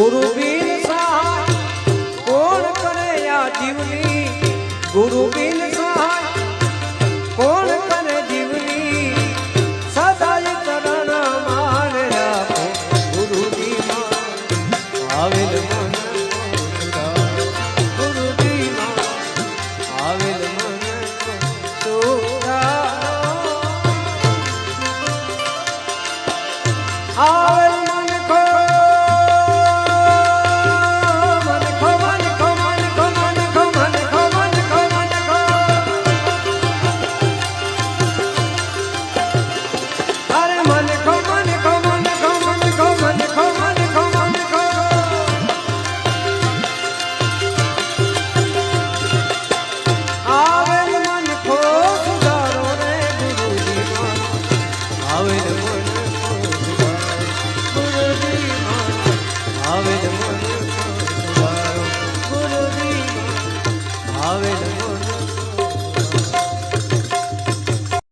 ગુરુ બિન સહાય કોણ કરે આ જીવની ગુરુ બિન સહાય કોણ કરે જીવની સદાય ચરણ માન રાખો ગુરુજી માં આવેલ મન ગુરુજી માં આવેલ મન આવેલ મન ખો આવે